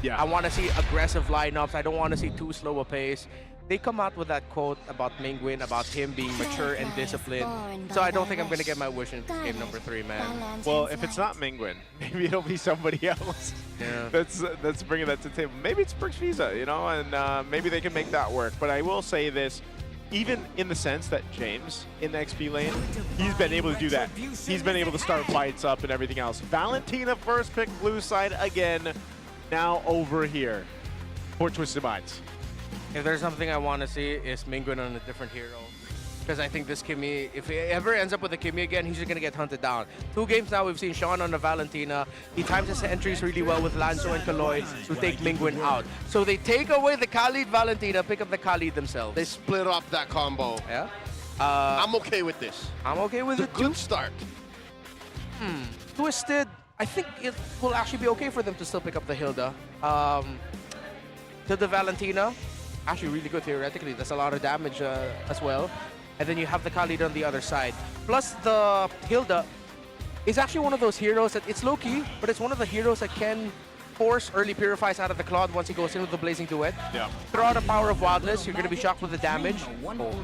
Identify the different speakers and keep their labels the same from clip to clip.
Speaker 1: Yeah.
Speaker 2: I want to see aggressive lineups. I don't want to see too slow a pace. They come out with that quote about Mingwin, about him being mature and disciplined. So I don't think I'm going to get my wish in game number 3, man.
Speaker 1: Well, if it's not Mingwin, maybe it'll be somebody else.
Speaker 2: Yeah.
Speaker 1: That's bringing that to the table. Maybe it's Brooks Visa, you know, and maybe they can make that work. But I will say this, even in the sense that James in the XP lane, he's been able to do that. He's been able to start fights up and everything else. Valentina first pick blue side again, now over here for Twisted Minds.
Speaker 2: If there's something I want to see, is Mingwin on a different hero. Because I think this Kimmy, if he ever ends up with a Kimmy again, he's just going to get hunted down. 2 games now, we've seen Sean on the Valentina. He times his entries really well with Lanzo and Kaloy to take Mingwin out. So they take away the Khalid Valentina, pick up the Khalid themselves.
Speaker 3: They split up that combo.
Speaker 2: Yeah.
Speaker 3: I'm okay with this.
Speaker 2: I'm okay with
Speaker 3: It's a
Speaker 2: it too.
Speaker 3: good start.
Speaker 2: Twisted, I think it will actually be okay for them to still pick up the Hilda. To the Valentina, actually really good theoretically. That's a lot of damage as well. And then you have the Khalid on the other side. Plus the Hilda is actually one of those heroes that it's low-key, but it's one of the heroes that can force early purifies out of the Claude once he goes in with the Blazing Duet.
Speaker 1: Yeah.
Speaker 2: Throw out a Power of Wildness, you're going to be shocked with the damage.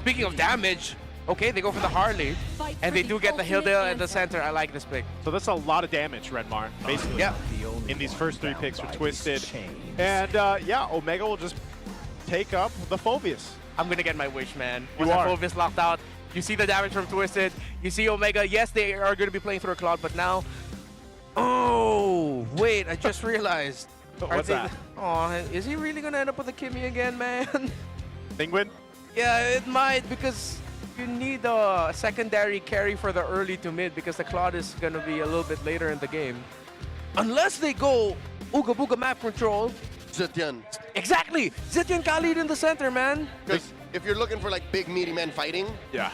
Speaker 2: Speaking of damage, okay, they go for the Harley, and they do get the Hilda at the center. I like this pick.
Speaker 1: So that's a lot of damage, Redmar, basically.
Speaker 2: Yeah.
Speaker 1: In these first 3 picks for Twisted. And yeah, Omega will just take up the Phobius.
Speaker 2: I'm going to get my wish, man.
Speaker 1: You
Speaker 2: Once
Speaker 1: are.
Speaker 2: Phobius locked out, you see the damage from Twisted. You see Omega. Yes, they are going to be playing through a Cloud, but now... Oh, wait, I just realized.
Speaker 1: What's that?
Speaker 2: Oh, is he really going to end up with a Kimmy again, man?
Speaker 1: Penguin?
Speaker 2: Yeah, it might, because you need a secondary carry for the early to mid, because the Cloud is going to be a little bit later in the game. Unless they go Ooga Booga map control.
Speaker 3: Zetian.
Speaker 2: Exactly! Zetian Khalid in the center, man.
Speaker 3: Because if you're looking for like big meaty men fighting,
Speaker 1: Yeah.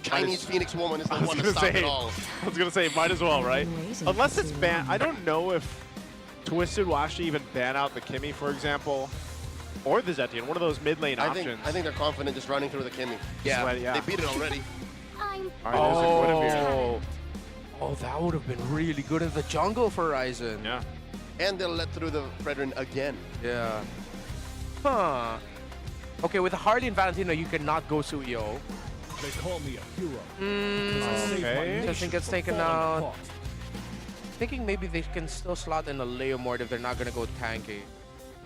Speaker 3: Chinese Phoenix Woman is the
Speaker 1: I was
Speaker 3: one to
Speaker 1: gonna
Speaker 3: stop
Speaker 1: say,
Speaker 3: it all.
Speaker 1: I was gonna say, might as well, right? Unless it's banned. I don't know if Twisted will actually even ban out the Kimmy, for example, or the Zetian, one of those mid lane
Speaker 3: I
Speaker 1: options.
Speaker 3: think they're confident just running through the Kimmy.
Speaker 2: Yeah.
Speaker 1: Yeah.
Speaker 3: They beat it already.
Speaker 1: All right, there's a Guinevere.
Speaker 2: Oh, that would have been really good in the jungle for Ryzen.
Speaker 1: Yeah.
Speaker 3: And they'll let through the Fredrin again.
Speaker 2: Yeah. Huh. Okay, with the Harley and Valentina, you cannot go Suyo.
Speaker 4: They call me a hero.
Speaker 1: Okay.
Speaker 2: Testing gets taken out. Thinking maybe they can still slot in a Leomord if they're not going to go tanky.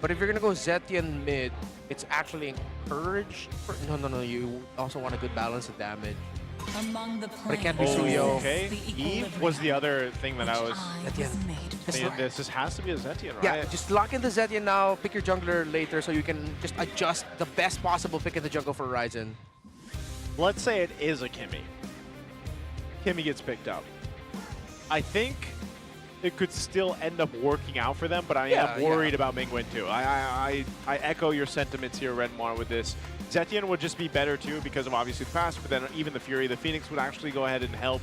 Speaker 2: But if you're going to go Zetian mid, it's actually encouraged. No, you also want a good balance of damage. But it can't be Suyo.
Speaker 1: Okay. Eve was the other thing that I was
Speaker 2: Zetian.
Speaker 1: saying. This has to be a Zetian, right?
Speaker 2: Yeah, just lock in the Zetian now, pick your jungler later so you can just adjust the best possible pick in the jungle for Ryzen.
Speaker 1: Let's say it is a Kimmy. Kimmy gets picked up. I think it could still end up working out for them, but I am worried about Mingwin too. I echo your sentiments here, Redmar, with this. Zetian would just be better too because of obviously the pass, but then even the Fury, the Phoenix would actually go ahead and help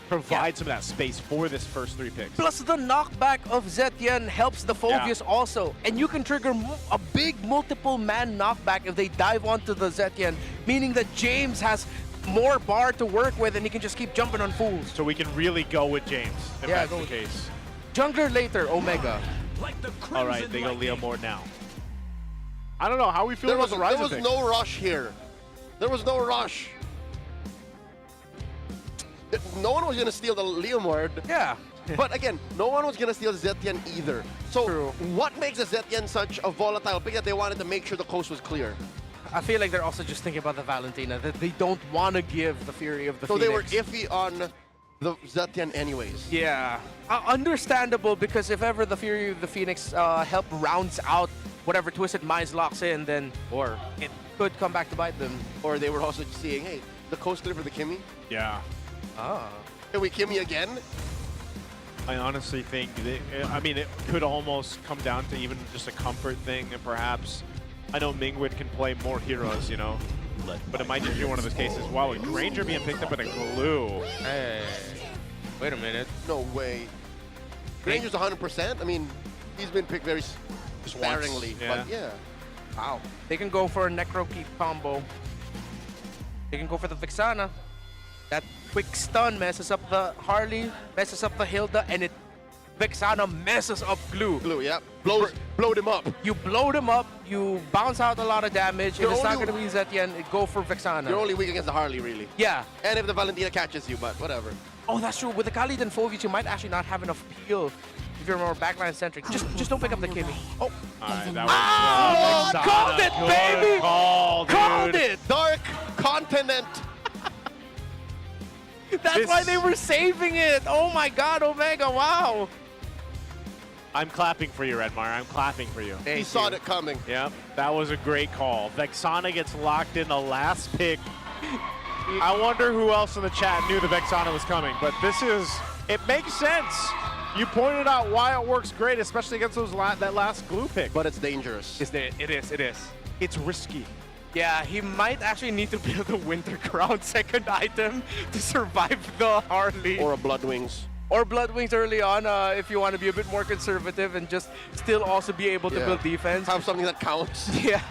Speaker 1: provide some of that space for this first 3 picks.
Speaker 2: Plus the knockback of Zetian helps the Phobius also. And you can trigger a big multiple man knockback if they dive onto the Zetian, meaning that James has more bar to work with and he can just keep jumping on fools.
Speaker 1: So we can really go with James if
Speaker 2: Yeah,
Speaker 1: that's
Speaker 2: go
Speaker 1: the
Speaker 2: with
Speaker 1: case.
Speaker 2: Jungler later, Omega.
Speaker 1: All right, they go Leo more now. I don't know how we feel about the Ryzen
Speaker 3: There was
Speaker 1: pick.
Speaker 3: no rush here. There was no rush. No one was going to steal the Leomord.
Speaker 2: Yeah.
Speaker 3: But again, no one was going to steal Zetian either. So
Speaker 2: True.
Speaker 3: what makes a Zetian such a volatile pick that they wanted to make sure the coast was clear?
Speaker 2: I feel like they're also just thinking about the Valentina, that they don't want to give the Fury of the
Speaker 3: So
Speaker 2: Phoenix.
Speaker 3: they were iffy on the Zetian anyways.
Speaker 2: Yeah. Understandable, because if ever the Fury of the Phoenix help rounds out whatever Twisted Minds locks in, then or it could come back to bite them.
Speaker 3: Or they were also seeing, hey, the coast clear for the Kimmy.
Speaker 1: Yeah.
Speaker 2: Ah.
Speaker 3: Can we Kimmy again?
Speaker 1: I honestly think, I mean, it could almost come down to even just a comfort thing, and perhaps, I know Mingwin can play more heroes, you know, but it might just be one of those cases. Wow, a Granger being picked up in a glue.
Speaker 2: Hey. Wait a minute.
Speaker 3: No way. Granger's 100%. I mean, he's been picked very sparingly,
Speaker 1: yeah.
Speaker 3: but yeah.
Speaker 2: Wow. They can go for a Necro Keep combo. They can go for the Vixana. That quick stun messes up the Harley, messes up the Hilda, and it Vexana messes up Glue.
Speaker 3: Glue, yeah. Blowed him up.
Speaker 2: You blow them up, you bounce out a lot of damage. If it's not going to be Zetien, go for Vexana.
Speaker 3: You're only weak against the Harley, really.
Speaker 2: Yeah.
Speaker 3: And if the Valentina catches you, but whatever.
Speaker 2: Oh, that's true. With the Khalid and Fovic, you might actually not have enough peel if you're more backline centric. Just don't pick up the Kimmy. Oh.
Speaker 1: Alright, that
Speaker 2: Oh,
Speaker 1: was
Speaker 2: called it, baby!
Speaker 1: Call, dude.
Speaker 2: Called it!
Speaker 3: Dark Continent.
Speaker 2: That's why they were saving it. Oh my God, Omega! Wow.
Speaker 1: I'm clapping for you, Redmar. I'm clapping for you.
Speaker 3: He saw it coming.
Speaker 1: Yep, that was a great call. Vexana gets locked in the last pick. I wonder who else in the chat knew the Vexana was coming, but it makes sense. You pointed out why it works great, especially against those that last glue pick.
Speaker 3: But it's dangerous.
Speaker 2: It is.
Speaker 1: It's risky.
Speaker 2: Yeah, he might actually need to build a Winter Crown second item to survive the Harley.
Speaker 3: Or a Blood Wings.
Speaker 2: Or Blood Wings early on if you want to be a bit more conservative and just still also be able to build defense.
Speaker 3: Have something that counts.
Speaker 2: Yeah.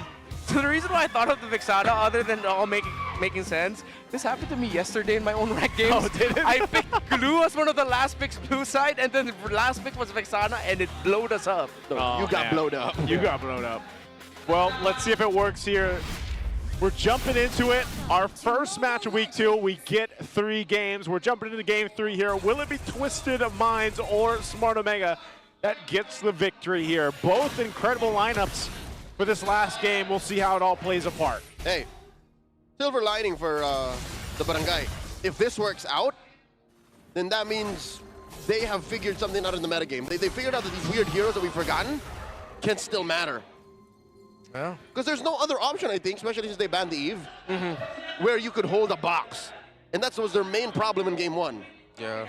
Speaker 2: So the reason why I thought of the Vexana, other than all making sense, this happened to me yesterday in my own rank games.
Speaker 1: Oh, did it?
Speaker 2: I picked Glue as one of the last picks blue side, and then the last pick was Vexana, and it blowed us up.
Speaker 3: You got blowed up.
Speaker 1: You got blown up. Well, let's see if it works here. We're jumping into it. Our first match of week 2. We get 3 games. We're jumping into game 3 here. Will it be Twisted Minds or Smart Omega that gets the victory here? Both incredible lineups for this last game. We'll see how it all plays apart.
Speaker 3: Hey, silver lining for the Barangay. If this works out, then that means they have figured something out in the metagame. They figured out that these weird heroes that we've forgotten can still matter.
Speaker 2: Yeah.
Speaker 3: Because there's no other option, I think, especially since they banned the Eve, where you could hold a box. And that was their main problem in game 1.
Speaker 2: Yeah.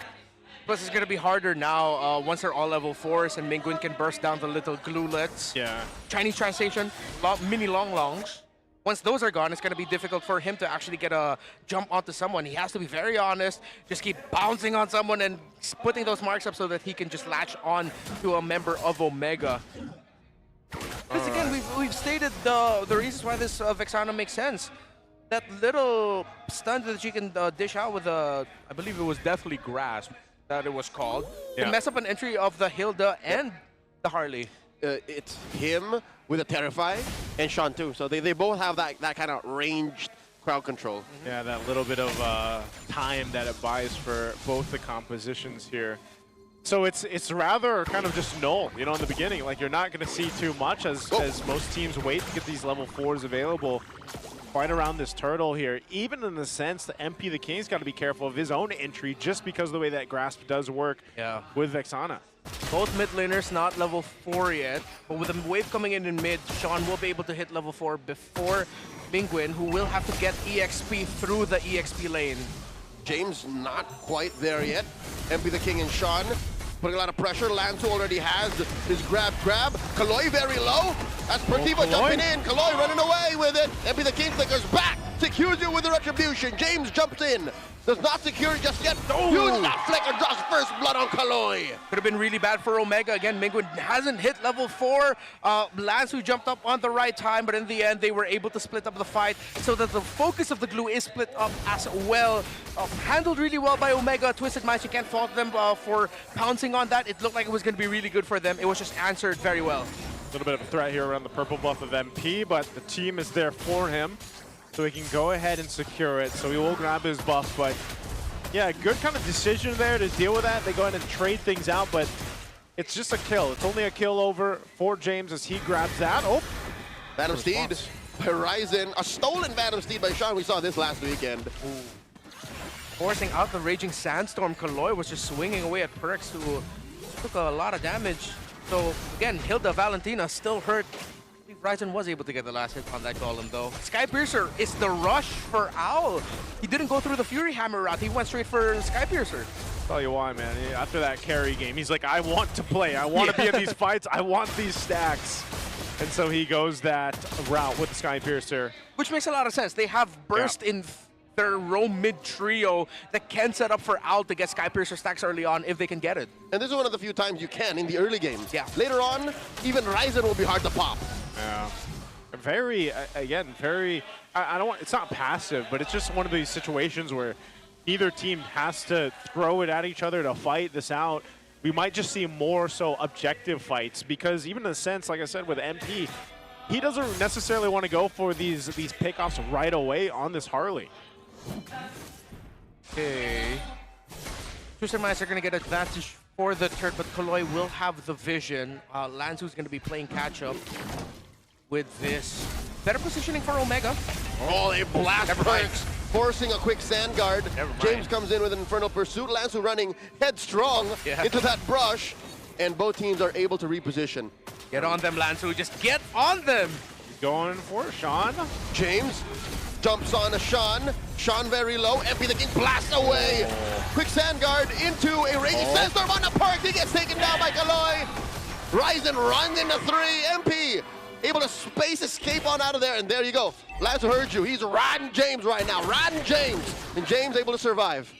Speaker 2: Plus, it's going to be harder now once they're all level 4s and Mingwin can burst down the little glulets.
Speaker 1: Yeah.
Speaker 2: Chinese translation, mini long longs. Once those are gone, it's going to be difficult for him to actually get a jump onto someone. He has to be very honest, just keep bouncing on someone and putting those marks up so that he can just latch on to a member of Omega. Because again, we've stated the reasons why this Vexana makes sense. That little stunt that you can dish out with I believe it was Deathly Grasp that it was called, can mess up an entry of the Hilda and the Harley.
Speaker 3: It's him with a Terrify and Sean too. So they both have that kind of ranged crowd control.
Speaker 1: Yeah, that little bit of time that it buys for both the compositions here. So it's rather kind of just null, you know, in the beginning. Like, you're not going to see too much as most teams wait to get these level 4s available quite around this turtle here. Even in the sense that MP the King's got to be careful of his own entry just because of the way that Grasp does work with Vexana.
Speaker 2: Both mid laners not level 4 yet, but with the wave coming in mid, Sean will be able to hit level 4 before Mingwin, who will have to get EXP through the EXP lane.
Speaker 3: James not quite there yet. MP the King and Sean putting a lot of pressure. Lanto already has his grab. Kaloy very low. That's Pertiva jumping in. Kaloy running away with it. MP the King flickers back. Secures it with the retribution. James jumps in. Does not secure it just yet. Uses that flicker. Draws first blood on Kaloy.
Speaker 2: Could have been really bad for Omega. Again, Mingwin hasn't hit level 4. Lance, who jumped up on the right time, but in the end, they were able to split up the fight so that the focus of the glue is split up as well. Handled really well by Omega. Twisted Minds, you can't fault them for pouncing on that. It looked like it was going to be really good for them. It was just answered very well.
Speaker 1: A little bit of a threat here around the purple buff of MP, but the team is there for him, so he can go ahead and secure it. So he will grab his buff, but yeah, good kind of decision there to deal with that. They go ahead and trade things out, but it's just a kill. It's only a kill over for James as he grabs that. Oh,
Speaker 3: Phantom Steed by Ryzen. A stolen Phantom Steed by Sean. We saw this last weekend.
Speaker 2: Forcing out the Raging Sandstorm. Kaloy was just swinging away at Perks, who took a lot of damage. So again, Hilda Valentina still hurt. I think Ryzen was able to get the last hit on that golem though. Skypiercer is the rush for Owl. He didn't go through the Fury Hammer route. He went straight for Skypiercer.
Speaker 1: Tell you why, man. After that carry game, he's like, I want to play. I want to be in these fights. I want these stacks. And so he goes that route with the Skypiercer.
Speaker 2: Which makes a lot of sense. They have burst in their roam mid trio that can set up for Owl to get Skypiercer stacks early on if they can get it.
Speaker 3: And this is one of the few times you can in the early games.
Speaker 2: Yeah.
Speaker 3: Later on, even Ryzen will be hard to pop.
Speaker 1: Yeah. Very, again, very, I don't want, it's not passive, but it's just one of these situations where either team has to throw it at each other to fight this out. we might just see more so objective fights, because even in a sense, like I said, with MP, he doesn't necessarily want to go for these pickoffs right away on this Harley.
Speaker 2: Okay. TWIS and MPL are going to get advantage for the turret, but Kaloy will have the vision. Lanzu's going to be playing catch-up with this. Better positioning for Omega.
Speaker 3: Oh, they blast Perks, forcing a quick sand guard. James comes in with an Infernal Pursuit. Lanzu running headstrong into that brush, and both teams are able to reposition.
Speaker 2: Get on them, Lanzu. Just get on them.
Speaker 1: Going for Sean.
Speaker 3: James jumps on a Sean. Sean very low. MP the King blasts away. Quick sand guard into a Raging Sandstorm on the Perk. He gets taken down by Kaloy. Ryzen runs into 3. MP able to space escape on out of there, and there you go. Lanzu heard you. He's riding James right now. Riding James. And James able to survive.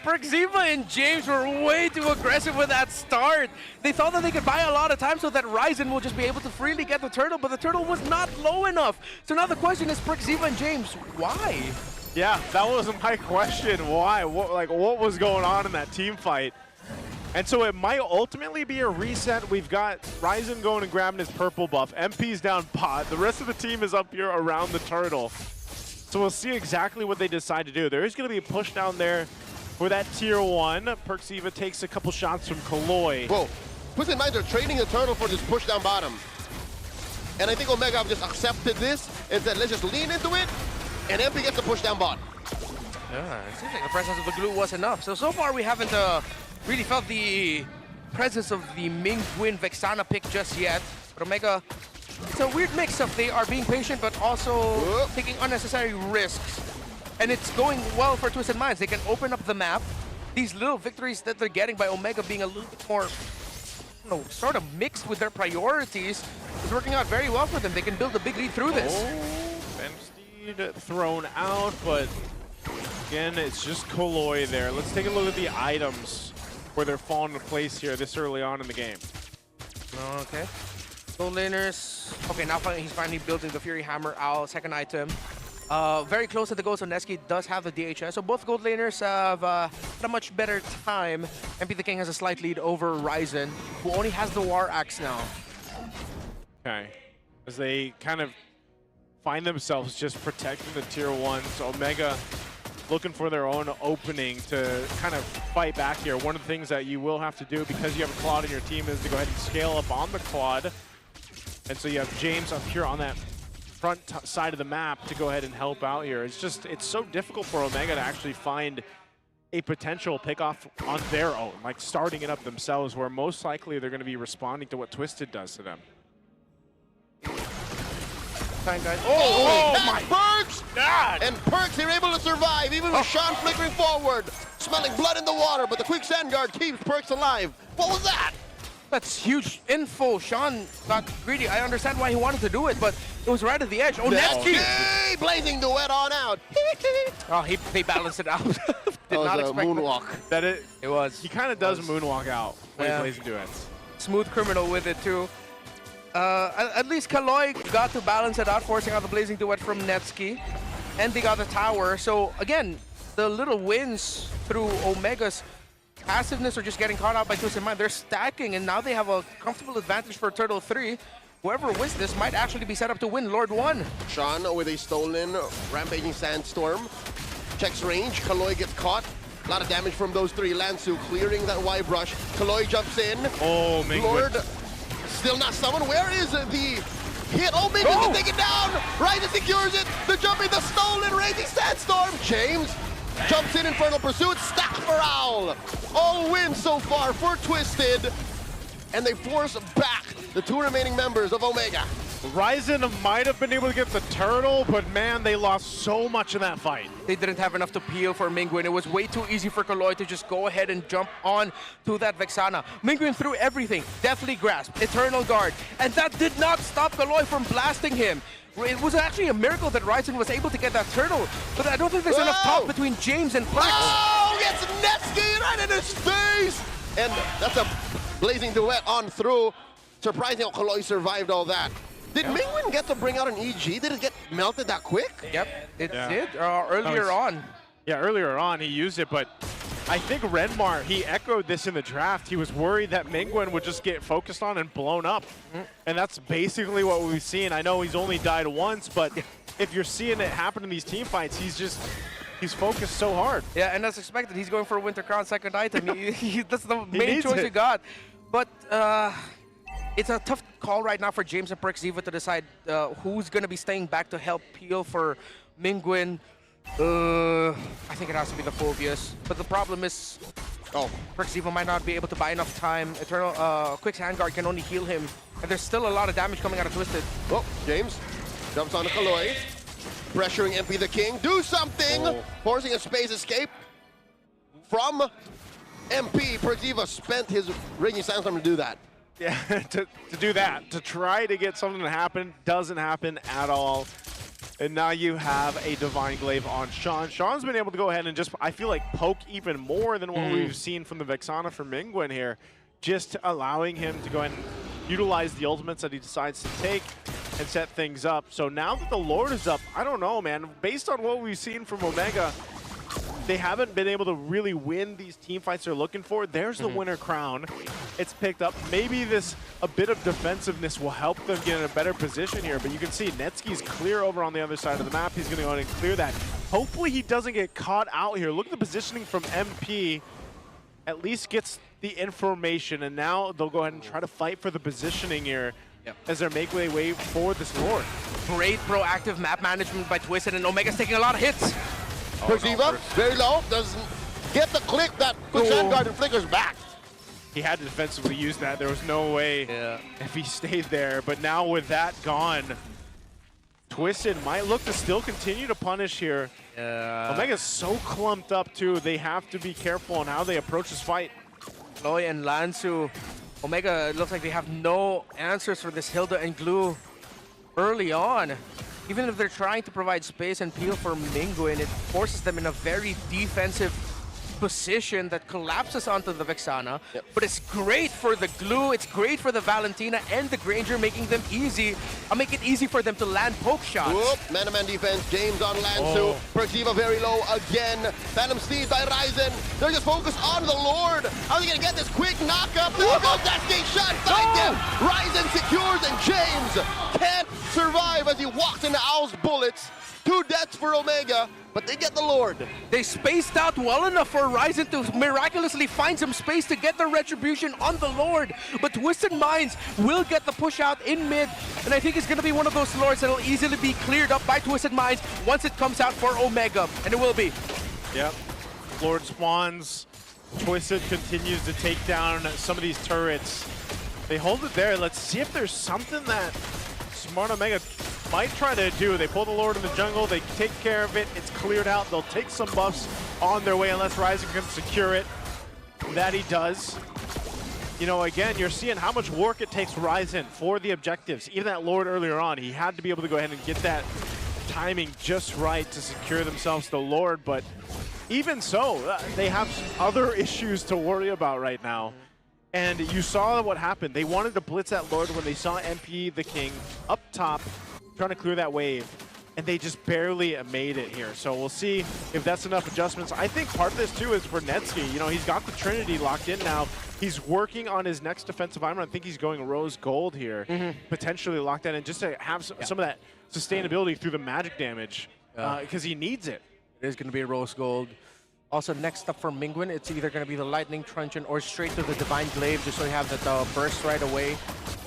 Speaker 2: Perkziva and James were way too aggressive with that start. They thought that they could buy a lot of time so that Ryzen will just be able to freely get the turtle, but the turtle was not low enough. So now the question is, Perkziva and James, why?
Speaker 1: Yeah, that was my question. Why? What was going on in that team fight? And so it might ultimately be a reset. We've got Ryzen going and grabbing his purple buff. MP's down pot. The rest of the team is up here around the turtle. So we'll see exactly what they decide to do. There is going to be a push down there for that tier 1. Perkziva takes a couple shots from Kaloy.
Speaker 3: Whoa. Put in mind, they're trading the turtle for this push down bottom. And I think Omega have just accepted this and said, let's just lean into it, and MP gets the push down bot.
Speaker 2: Yeah, it seems like the presence of the glue was enough. So far we haven't really felt the presence of the Mingguin Vexana pick just yet. But Omega, it's a weird mix of they are being patient but also taking unnecessary risks. And it's going well for Twisted Minds. They can open up the map. These little victories that they're getting by Omega being a little bit more, you know, sort of mixed with their priorities is working out very well for them. They can build a big lead through this.
Speaker 1: Femsteed thrown out, but again, it's just Kaloy there. Let's take a look at the items where they're falling into place here this early on in the game.
Speaker 2: Okay. Gold laners. Okay, now he's finally building the Fury Hammer Owl, second item. Very close to the goal, so Neski does have the DHS. So both gold laners have a much better time. MP the King has a slight lead over Ryzen, who only has the War Axe now.
Speaker 1: Okay. As they kind of find themselves just protecting the tier 1s. Omega looking for their own opening to kind of fight back here. One of the things that you will have to do because you have a Claude in your team is to go ahead and scale up on the Claude. And so you have James up here on that front side of the map to go ahead and help out here. It's so difficult for Omega to actually find a potential pickoff on their own, like starting it up themselves, where most likely they're going to be responding to what Twisted does to them.
Speaker 2: Guys.
Speaker 3: Oh my Perks! God! And Perks, they're able to survive, even with Sean flickering forward, smelling blood in the water, but the quick sand guard keeps Perks alive. What was that?
Speaker 2: That's huge info. Sean got greedy. I understand why he wanted to do it, but it was right at the edge. Oh, Neski!
Speaker 3: Hey, blazing duet on out.
Speaker 2: Oh, they balanced it out. Did not expect
Speaker 3: moonwalk.
Speaker 2: It was.
Speaker 1: He kind of does moonwalk out when he plays duets.
Speaker 2: Smooth criminal with it too. At least Kaloy got to balance it out, forcing out the blazing duet from Netsky. And they got the tower. So again, the little wins through Omega's passiveness are just getting caught out by Twisted Mind. They're stacking, and now they have a comfortable advantage for Turtle 3. Whoever wins this might actually be set up to win Lord 1.
Speaker 3: Sean with a stolen Rampaging Sandstorm. Checks range. Kaloy gets caught. A lot of damage from those 3. Lanzu clearing that Y brush. Kaloy jumps in.
Speaker 1: Oh, Mingguin.
Speaker 3: Lord still not summoned. Where is the hit? Oh, Mingguin can take it down. Ryzen secures it. The jumping, the stolen Raging Sandstorm. James jumps in Infernal Pursuit. Stack for Owl. All wins so far for Twisted. And they force back the 2 remaining members of Omega.
Speaker 1: Ryzen might have been able to get the turtle, but man, they lost so much in that fight.
Speaker 2: They didn't have enough to peel for Mingguin. It was way too easy for Kaloy to just go ahead and jump on to that Vexana. Mingguin threw everything. Deathly Grasp, Eternal Guard, and that did not stop Kaloy from blasting him. It was actually a miracle that Ryzen was able to get that turtle, but I don't think there's enough talk between James and Plex.
Speaker 3: Oh, gets Netsky right in his face! And that's a blazing duet on through. Surprising how Kaloy survived all that. Did Mingguin get to bring out an EG? Did it get melted that quick?
Speaker 2: Yep, it did earlier on.
Speaker 1: Yeah, earlier on he used it, but I think Renmar, he echoed this in the draft. He was worried that Mingwen would just get focused on and blown up. And that's basically what we've seen. I know he's only died once, but if you're seeing it happen in these team fights, he's focused so hard.
Speaker 2: Yeah, and as expected, he's going for a Winter Crown second item. That's the main
Speaker 1: needs
Speaker 2: choice
Speaker 1: it.
Speaker 2: he got. But it's a tough call right now for James and Perxiva to decide who's going to be staying back to help peel for Mingwen. I think it has to be the Phobius. But the problem is, Perxiva might not be able to buy enough time. Eternal Quick's Handguard can only heal him. And there's still a lot of damage coming out of Twisted.
Speaker 3: Oh, James jumps on the Kaloi, pressuring MP the King. Do something! Forcing a space escape from MP. Perxiva spent his Ringing Sandstorm to do that.
Speaker 1: Yeah, to do that, to try to get something to happen, doesn't happen at all. And now you have a Divine Glaive on Sean. Sean's been able to go ahead and just, I feel like, poke even more than what we've seen from the Vexana from Mingwen here. Just allowing him to go ahead and utilize the ultimates that he decides to take and set things up. So now that the Lord is up, I don't know, man. Based on what we've seen from Omega, they haven't been able to really win these team fights they're looking for. There's the Winter Crown. It's picked up. Maybe a bit of defensiveness will help them get in a better position here, but you can see Netsky's clear over on the other side of the map. He's going to go ahead and clear that. Hopefully he doesn't get caught out here. Look at the positioning from MP. At least gets the information, and now they'll go ahead and try to fight for the positioning here as they make their way for this Lord.
Speaker 2: Great proactive map management by Twisted, and Omega's taking a lot of hits.
Speaker 3: Perxiva, very low, doesn't get the click that Quick Handguard and flickers back.
Speaker 1: He had to defensively use that. There was no way if he stayed there. But now with that gone, Twisted might look to still continue to punish here. Omega's so clumped up too. They have to be careful on how they approach this fight.
Speaker 2: Chloe and Lansu, Omega looks like they have no answers for this Hilda and Glue early on. Even if they're trying to provide space and peel for Mingwen, it forces them in a very defensive position that collapses onto the Vexana. But it's great for the Glue, it's great for the Valentina and the Granger, making them easy. Make it easy for them to land poke shots.
Speaker 3: Whoop, man-to-man defense, James on Lansu. Perxiva very low again. Phantom Steed by Ryzen. They're just focused on the Lord. How are they gonna get this quick knockup? There goes that gate shot, find him. Ryzen secures and James can't survive as he walks into Owl's bullets. 2 deaths for Omega, but they get the Lord.
Speaker 2: They spaced out well enough for Ryzen to miraculously find some space to get the retribution on the Lord. But Twisted Minds will get the push out in mid, and I think it's going to be one of those Lords that will easily be cleared up by Twisted Minds once it comes out for Omega, and it will be.
Speaker 1: Yep. Lord spawns. Twisted continues to take down some of these turrets. They hold it there. Let's see if there's something that Smart Omega might try to do. They pull the Lord in the jungle, they take care of it, it's cleared out, they'll take some buffs on their way unless Ryzen can secure it. That he does. You know, again, you're seeing how much work it takes Ryzen for the objectives. Even that Lord earlier on, he had to be able to go ahead and get that timing just right to secure themselves the Lord, but even so, they have other issues to worry about right now. And you saw what happened. They wanted to blitz that Lord when they saw MP the King up top, trying to clear that wave, and they just barely made it here. So we'll see if that's enough adjustments. I think part of this too is for Netsky. You know, he's got the Trinity locked in now. He's working on his next defensive item. I think he's going Rose Gold here, potentially locked in, and just to have some of that sustainability through the magic damage, because he needs it.
Speaker 2: It is going to be a Rose Gold. Also, next up for Mingwen, it's either going to be the Lightning Truncheon or straight to the Divine Glaive, just so you have that burst right away.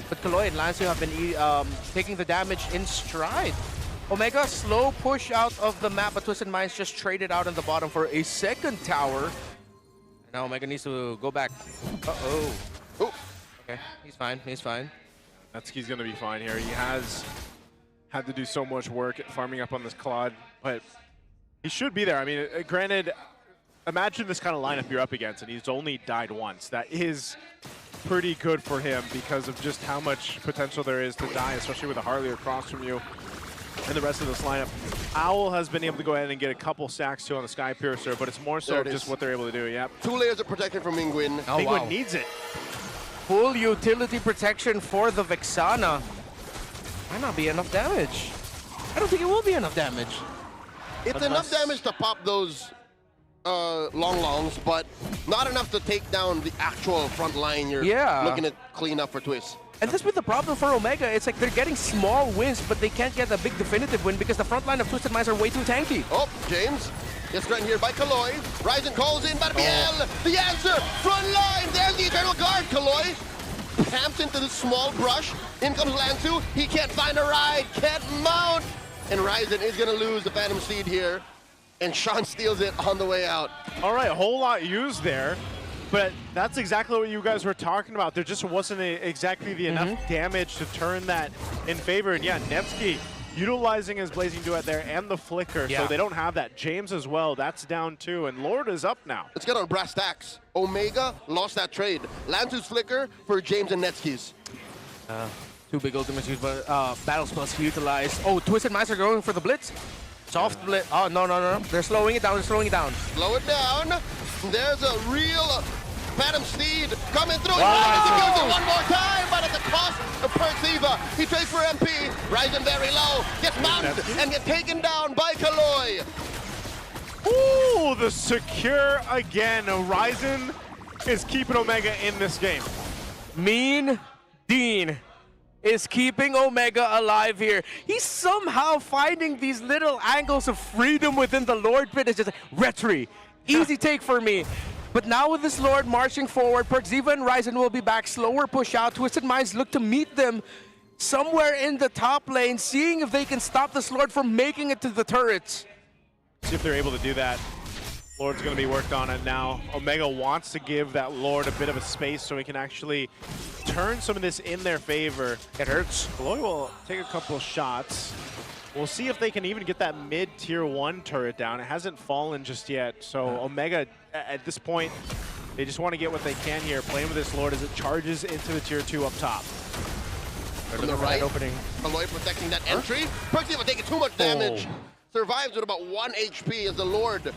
Speaker 2: But Kaloi and Lansu have been taking the damage in stride. Omega, slow push out of the map, but Twisted Minds just traded out in the bottom for a second tower. And now Omega needs to go back. Uh-oh. Okay, he's fine, he's fine.
Speaker 1: Netsky's going to be fine here. He has had to do so much work farming up on this Claude, but he should be there. I mean, granted, imagine this kind of lineup you're up against, and he's only died once. That is pretty good for him because of just how much potential there is to die, especially with a Harley across from you and the rest of this lineup. Owl has been able to go ahead and get a couple sacks too on the Sky Piercer, but it's more so just what they're able to do. Yep.
Speaker 3: 2 layers of protection from Mingwen.
Speaker 2: Oh,
Speaker 1: Mingwen needs it.
Speaker 2: Full utility protection for the Vexana. Might not be enough damage. I don't think it will be enough damage.
Speaker 3: It's enough damage to pop those longs, but not enough to take down the actual front line you're looking to clean up for TWIS.
Speaker 2: And this was the problem for Omega. It's like they're getting small wins, but they can't get a big definitive win because the front line of Twisted Minds are way too tanky.
Speaker 3: Oh, James gets threatened here by Kaloy. Ryzen calls in, MPL. The answer, front line. There's the Eternal Guard. Kaloy camps into the small brush. In comes Lansu. He can't find a ride, can't mount. And Ryzen is going to lose the Phantom Seed here. And Sean steals it on the way out.
Speaker 1: All right, a whole lot used there. But that's exactly what you guys were talking about. There just wasn't exactly the enough damage to turn that in favor. And yeah, Nevsky utilizing his Blazing Duet there and the Flicker, so they don't have that. James as well, that's down too, and Lord is up now.
Speaker 3: Let's get on brass tacks. Omega lost that trade. Lansu's Flicker for James and Netsky's.
Speaker 2: Two big ultimates used, but battle spells utilized. Oh, Twisted Minds are going for the Blitz. Soft Blitz. Oh, no. They're slowing it down, Slow it down.
Speaker 3: There's a real Phantom Steed coming through. He executes it one more time, but at the cost of Perciva. He trades for MP. Ryzen very low. Gets mounted and gets taken down by Kaloy.
Speaker 1: Ooh, the secure again. Ryzen is keeping Omega in this game.
Speaker 2: Mean Dean is keeping Omega alive here. He's somehow finding these little angles of freedom within the Lord pit. It's just like, retry. Easy take for me. But now with this Lord marching forward, Perciva and Ryzen will be back. Slower push out. Twisted Minds look to meet them somewhere in the top lane, seeing if they can stop this Lord from making it to the turrets.
Speaker 1: See if they're able to do that. Lord's going to be worked on it now. Omega wants to give that Lord a bit of a space so he can actually turn some of this in their favor. It hurts. Kaloy will take a couple shots. We'll see if they can even get that mid-tier 1 turret down. It hasn't fallen just yet. So Omega, at this point, they just want to get what they can here, playing with this Lord as it charges into the tier 2 up top.
Speaker 3: From the right, Kaloy protecting that entry. Perciva taking too much damage. Survives with about 1 HP as the Lord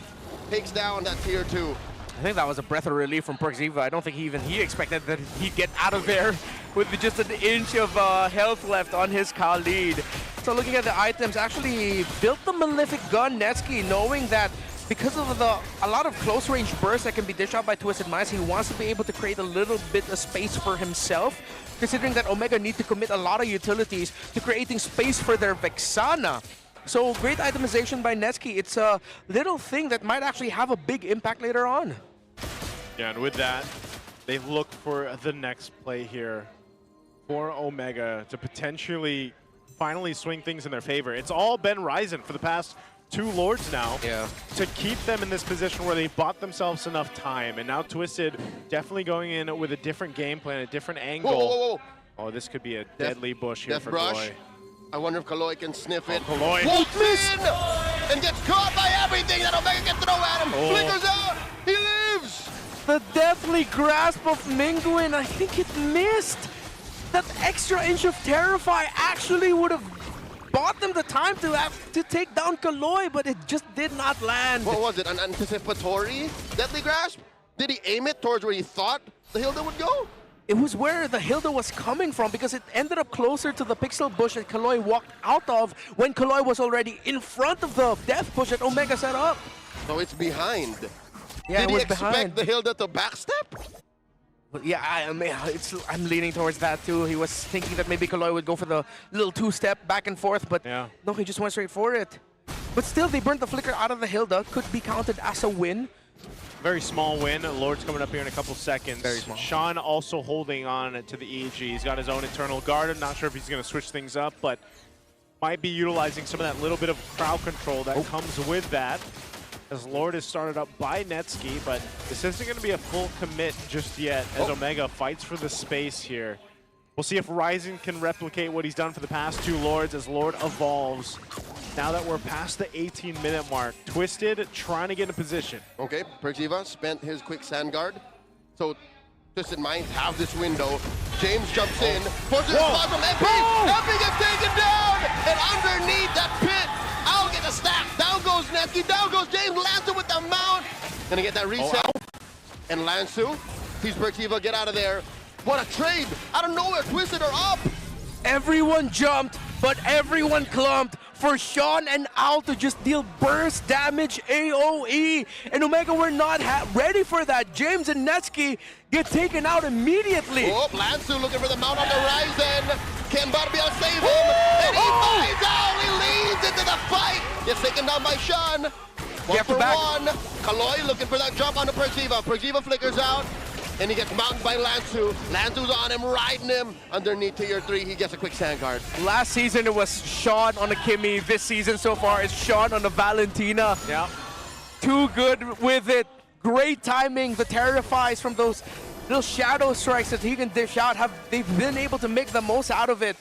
Speaker 3: takes down that tier 2.
Speaker 2: I think that was a breath of relief from Perciva. I don't think he expected that he'd get out of there with just an inch of health left on his Khalid. So looking at the items, actually built the Malefic Gun Netsky, knowing that because of a lot of close range bursts that can be dished out by Twisted Minds, he wants to be able to create a little bit of space for himself, considering that Omega need to commit a lot of utilities to creating space for their Vexana. So great itemization by Netsky. It's a little thing that might actually have a big impact later on.
Speaker 1: Yeah, and with that, they look for the next play here for Omega to potentially finally swing things in their favor. It's all been Ryzen for the past 2 Lords now to keep them in this position where they bought themselves enough time. And now Twisted definitely going in with a different game plan, a different angle.
Speaker 3: Whoa.
Speaker 1: Oh, this could be a deadly bush here for Kaloy.
Speaker 3: I wonder if Kaloy can sniff it.
Speaker 1: Kaloy
Speaker 3: walks in and gets caught by everything that Omega can throw at him. Flickers out. He lives.
Speaker 2: The deathly grasp of Minguin, I think it missed. That extra inch of Terrify actually would have bought them the time to take down Kaloy, but it just did not land.
Speaker 3: What was it, an anticipatory Deadly Grasp? Did he aim it towards where he thought the Hilda would go?
Speaker 2: It was where the Hilda was coming from because it ended up closer to the pixel bush that Kaloy walked out of when Kaloy was already in front of the death push that Omega set up.
Speaker 3: So it's behind.
Speaker 2: Yeah,
Speaker 3: Did
Speaker 2: it was
Speaker 3: he expect
Speaker 2: behind.
Speaker 3: the Hilda to backstep?
Speaker 2: But yeah, I'm leaning towards that too. He was thinking that maybe Kaloy would go for the little 2-step back and forth, but no, he just went straight for it. But still, they burnt the Flicker out of the Hilda. Could be counted as a win.
Speaker 1: Very small win. Lord's coming up here in a couple seconds.
Speaker 2: Very small.
Speaker 1: Sean also holding on to the EG. He's got his own internal guard. I'm not sure if he's going to switch things up, but might be utilizing some of that little bit of crowd control that comes with that. As Lord is started up by Netsky, but this isn't going to be a full commit just yet as Omega fights for the space here. We'll see if Ryzen can replicate what he's done for the past 2 Lords as Lord evolves. Now that we're past the 18-minute mark, Twisted trying to get in a position.
Speaker 3: Okay, Perciva spent his quick sand guard. So Twisted Minds have this window. James jumps in, forces a spot from MP. MP gets taken down, and underneath that pit, I'll get a stack. Down goes Netsky, down goes James. Lansu with the mount. Gonna get that reset. And Lansu, he's Perciva, get out of there. What a trade! Out of nowhere, Twisted are up.
Speaker 2: Everyone jumped, but everyone clumped. for Sean and Al to just deal burst damage AoE. And Omega were not ready for that. James and Netsky get taken out immediately.
Speaker 3: Oh, Lansu looking for the mount on the horizon. Can Barbiel save him? And he finds out. He leads into the fight. Gets taken down by Sean. One for one. Kaloy looking for that jump onto Persiva. Persiva flickers out. And he gets mounted by Lansu. Lansu's on him, riding him. Underneath tier 3, he gets a quick sand guard.
Speaker 2: Last season it was Sean on the Kimmy. This season so far it's Sean on the Valentina.
Speaker 1: Yeah.
Speaker 2: Too good with it. Great timing. The Terrifies from those little shadow strikes that he can dish out. They've been able to make the most out of it.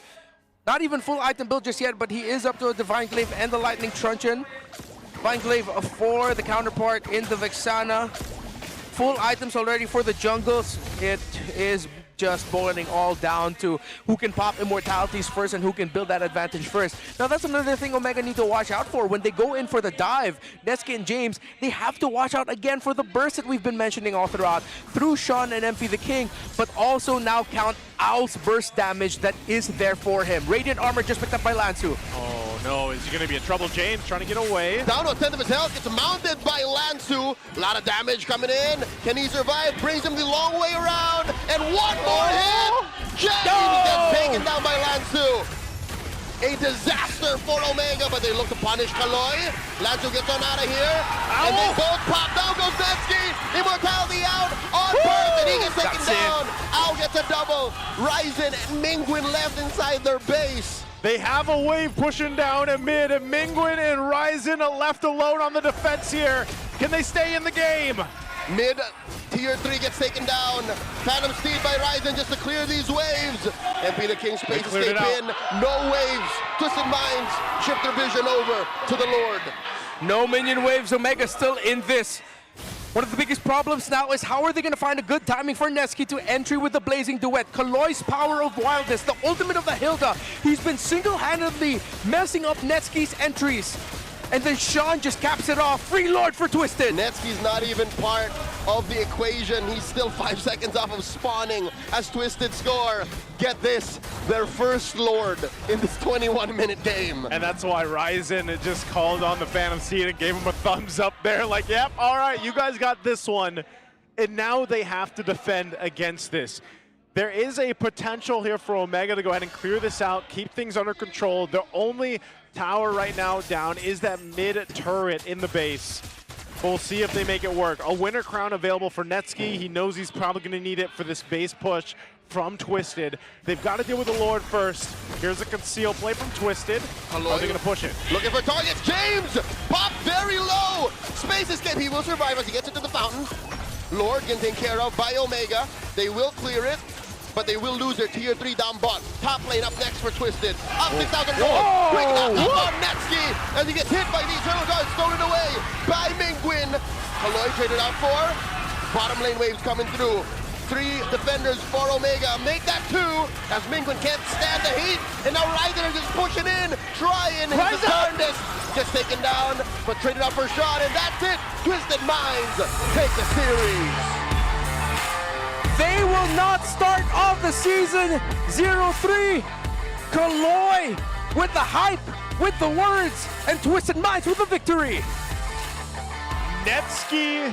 Speaker 2: Not even full item build just yet, but he is up to a Divine Glaive and the Lightning Truncheon. Divine Glaive for the counterpart in the Vexana. Full items already for the jungles. It is just boiling all down to who can pop immortalities first and who can build that advantage first. Now that's another thing Omega need to watch out for. When they go in for the dive, Netsky and James, they have to watch out again for the burst that we've been mentioning all throughout, through Sean and MP the King, but also now count Owl's burst damage that is there for him. Radiant armor just picked up by Lansu.
Speaker 1: Oh no, is he going to be in trouble? James trying to get away.
Speaker 3: Down to a tenth of his health, gets mounted by Lansu. A lot of damage coming in. Can he survive? Brings him the long way around. And one more hit! James gets taken down by Lansu. A disaster for Omega, but they look to punish Kaloy. Lansu gets on out of here. And they both pop. Down goes Netsky. Immortality out on Perth, and he gets taken down. Al gets a double. Ryzen and Mingwin left inside their base.
Speaker 1: They have a wave pushing down at mid, and Mingwin and Ryzen are left alone on the defense here. Can they stay in the game?
Speaker 3: Mid tier 3 gets taken down. Phantom Steed by Ryzen just to clear these waves. MP the King space escape in. No waves. Twisted Minds shift their vision over to the Lord.
Speaker 2: No minion waves. Omega still in this. One of the biggest problems now is how are they going to find a good timing for Netsky to entry with the Blazing Duet. Kaloy's power of wildness, the ultimate of the Hilda. He's been single-handedly messing up Netsky's entries. And then Sean just caps it off. Free Lord for Twisted.
Speaker 3: Netsky's not even part of the equation. He's still 5 seconds off of spawning as Twisted score. Get this, their first Lord in this 21-minute game.
Speaker 1: And that's why Ryzen just called on the Phantom Steed and gave him a thumbs up there. Like, yep, all right, you guys got this one. And now they have to defend against this. There is a potential here for Omega to go ahead and clear this out, keep things under control. Their only tower right now down is that mid turret in the base. We'll see if they make it work. A Winter Crown available for Netsky. He knows he's probably going to need it for this base push from Twisted. They've got to deal with the Lord first. Here's a conceal play from Twisted. Are they going to push it?
Speaker 3: Looking for targets. James popped very low. Space escape. He will survive as he gets into the fountain. Lord getting taken care of by Omega. They will clear it, but they will lose their tier 3 down bot. Top lane up next for Twisted. Up 6,000 gold. Quick up on Netsky as he gets hit by the Eternal Guard, stolen away by Mingwin. Kaloy traded out for. Bottom lane waves coming through. 3 defenders for Omega. Make that 2 as Mingwin can't stand the heat. And now Ryzen is just pushing in, trying his darndest. Just taken down, but traded out for Sean, and that's it. Twisted Minds take the series.
Speaker 2: They will not start off the season 0-3. Kaloy with the hype, with the words, and Twisted Minds with the victory.
Speaker 1: Netsky